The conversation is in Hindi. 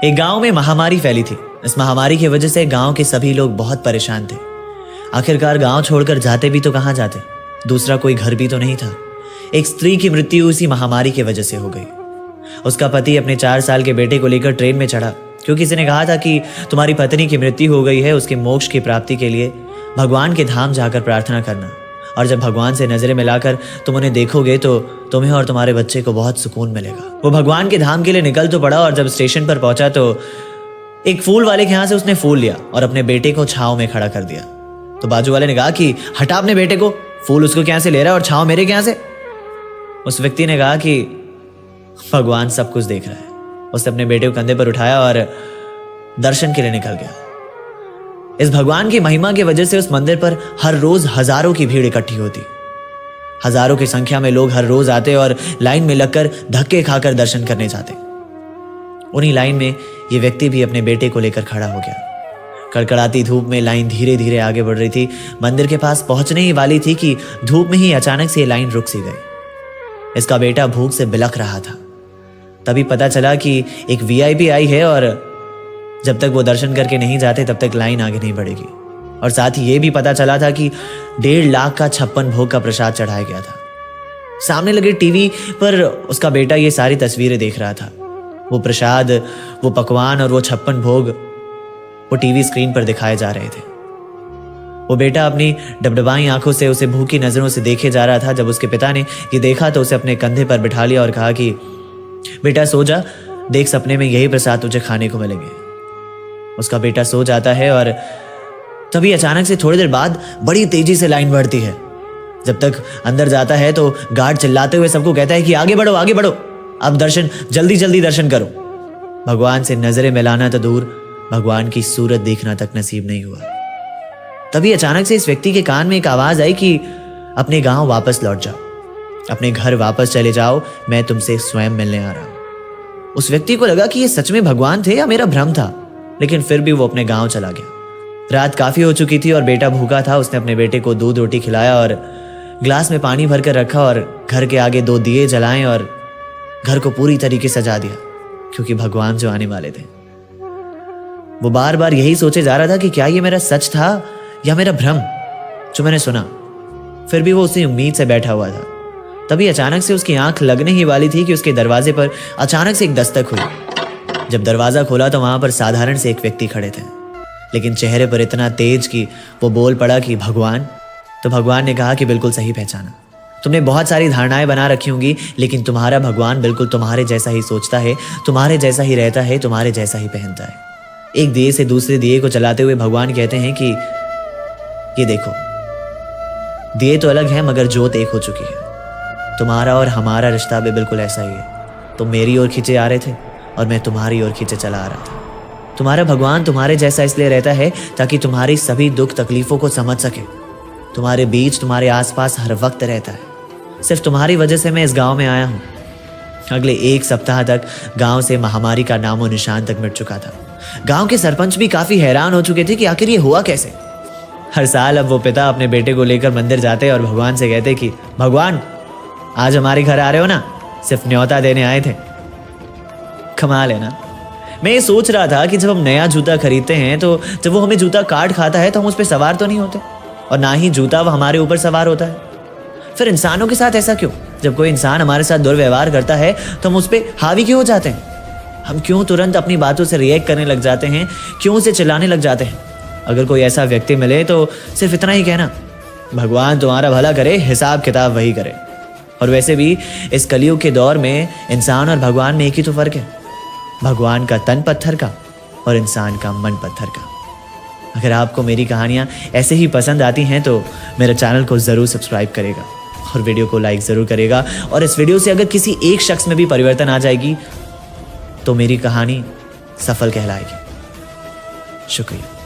एक गांव में महामारी फैली थी। इस महामारी की वजह से गांव के सभी लोग बहुत परेशान थे। आखिरकार गांव छोड़कर जाते भी तो कहां जाते, दूसरा कोई घर भी तो नहीं था। एक स्त्री की मृत्यु इसी महामारी की वजह से हो गई। उसका पति अपने 4 साल के बेटे को लेकर ट्रेन में चढ़ा, क्योंकि किसी ने कहा था कि तुम्हारी पत्नी की मृत्यु हो गई है, उसके मोक्ष की प्राप्ति के लिए भगवान के धाम जाकर प्रार्थना करना, और जब भगवान से नजरें मिलाकर तुम उन्हें देखोगे तो तुम्हें और तुम्हारे बच्चे को बहुत सुकून मिलेगा। वो भगवान के धाम के लिए निकल तो पड़ा, और जब स्टेशन पर पहुंचा तो एक फूल वाले के यहाँ से उसने फूल लिया और अपने बेटे को छांव में खड़ा कर दिया। तो बाजू वाले ने कहा कि हटा अपने बेटे को, फूल उसको क्या से ले रहा है और छांव मेरे क्या से। उस व्यक्ति ने कहा कि भगवान सब कुछ देख रहा है। उसने अपने बेटे को कंधे पर उठाया और दर्शन के लिए निकल गया। इस भगवान की महिमा की वजह से उस मंदिर पर हर रोज हजारों की भीड़ इकट्ठी होती। हजारों की संख्या में लोग हर रोज आते और लाइन में लगकर धक्के खाकर दर्शन करने जाते। उन्हीं लाइन में ये व्यक्ति भी अपने बेटे को लेकर खड़ा हो गया। कड़कड़ाती धूप में लाइन धीरे धीरे आगे बढ़ रही थी। मंदिर के पास पहुंचने ही वाली थी कि धूप में ही अचानक से ये लाइन रुक सी गई। इसका बेटा भूख से बिलख रहा था। तभी पता चला कि एक वीआईपी आई है और जब तक वो दर्शन करके नहीं जाते तब तक लाइन आगे नहीं बढ़ेगी। और साथ ही ये भी पता चला था कि 1.5 लाख का 56 भोग का प्रसाद चढ़ाया गया था। सामने लगे टीवी पर उसका बेटा ये सारी तस्वीरें देख रहा था। वो प्रसाद, वो पकवान और वो 56 भोग वो टीवी स्क्रीन पर दिखाए जा रहे थे। वो बेटा अपनी डबडबाई आंखों से उसे भूखी नजरों से देखे जा रहा था। जब उसके पिता ने ये देखा तो उसे अपने कंधे पर बिठा लिया और कहा कि बेटा सो जा, देख सपने में यही प्रसाद तुझे खाने को मिलेंगे। उसका बेटा सो जाता है और तभी अचानक से थोड़ी देर बाद बड़ी तेजी से लाइन बढ़ती है। जब तक अंदर जाता है तो गार्ड चिल्लाते हुए सबको कहता है कि आगे बढ़ो, आगे बढ़ो, अब दर्शन जल्दी जल्दी दर्शन करो। भगवान से नजरें मिलाना तो दूर, भगवान की सूरत देखना तक नसीब नहीं हुआ। तभी अचानक से इस व्यक्ति के कान में एक आवाज आई कि अपने गांव वापस लौट जाओ, अपने घर वापस चले जाओ, मैं तुमसे स्वयं मिलने आ रहा हूं। उस व्यक्ति को लगा कि ये सच में भगवान थे या मेरा भ्रम था, लेकिन फिर भी वो अपने गांव चला गया। रात काफी हो चुकी थी और बेटा भूखा था। उसने अपने बेटे को दूध रोटी खिलाया और ग्लास में पानी भरकर रखा और घर के आगे 2 दिए जलाएं और घर को पूरी तरीके से सजा दिया, क्योंकि भगवान जो आने वाले थे। वो बार बार यही सोचे जा रहा था कि क्या ये मेरा सच था या मेरा भ्रम जो मैंने सुना। फिर भी वो उसी उम्मीद से बैठा हुआ था। तभी अचानक से उसकी आंख लगने ही वाली थी कि उसके दरवाजे पर अचानक से एक दस्तक हुई। जब दरवाजा खोला तो वहां पर साधारण से एक व्यक्ति खड़े थे, लेकिन चेहरे पर इतना तेज कि वो बोल पड़ा कि भगवान। तो भगवान ने कहा कि बिल्कुल सही पहचाना, तुमने बहुत सारी धारणाएं बना रखी होंगी, लेकिन तुम्हारा भगवान बिल्कुल तुम्हारे जैसा ही सोचता है, तुम्हारे जैसा ही रहता है, तुम्हारे जैसा ही पहनता है। एक दिए से दूसरे दिए को चलाते हुए भगवान कहते हैं कि ये देखो, दिए तो अलग है मगर जोत एक हो चुकी है। तुम्हारा और हमारा रिश्ता भी बिल्कुल ऐसा ही है। तुम मेरी ओर खींचे आ रहे थे और मैं तुम्हारी ओर खींचे चला आ रहा था। तुम्हारा भगवान तुम्हारे जैसा इसलिए रहता है ताकि तुम्हारी सभी दुख तकलीफों को समझ सके। तुम्हारे बीच, तुम्हारे आसपास हर वक्त रहता है। सिर्फ तुम्हारी वजह से मैं इस गांव में आया हूँ। अगले 1 सप्ताह तक गांव से महामारी का नामो निशान तक मिट चुका था। गांव के सरपंच भी काफी हैरान हो चुके थे कि आखिर ये हुआ कैसे। हर साल अब वो पिता अपने बेटे को लेकर मंदिर जाते और भगवान से कहते कि भगवान आज हमारे घर आ रहे हो ना, सिर्फ न्योता देने आए थे। कमाल है ना। मैं ये सोच रहा था कि जब हम नया जूता खरीदते हैं तो जब वो हमें जूता काट खाता है तो हम उस पर सवार तो नहीं होते, और ना ही जूता वो हमारे ऊपर सवार होता है। फिर इंसानों के साथ ऐसा क्यों? जब कोई इंसान हमारे साथ दुर्व्यवहार करता है तो हम उस पर हावी क्यों हो जाते हैं? हम क्यों तुरंत अपनी बातों से रिएक्ट करने लग जाते हैं? क्यों उसे चिल्लाने लग जाते हैं? अगर कोई ऐसा व्यक्ति मिले तो सिर्फ इतना ही कहना, भगवान तुम्हारा भला करे, हिसाब किताब वही करे। और वैसे भी इस कलयुग के दौर में इंसान और भगवान में एक ही तो फर्क है, भगवान का तन पत्थर का और इंसान का मन पत्थर का। अगर आपको मेरी कहानियां ऐसे ही पसंद आती हैं तो मेरे चैनल को ज़रूर सब्सक्राइब करेगा और वीडियो को लाइक ज़रूर करेगा। और इस वीडियो से अगर किसी एक शख्स में भी परिवर्तन आ जाएगी तो मेरी कहानी सफल कहलाएगी। शुक्रिया।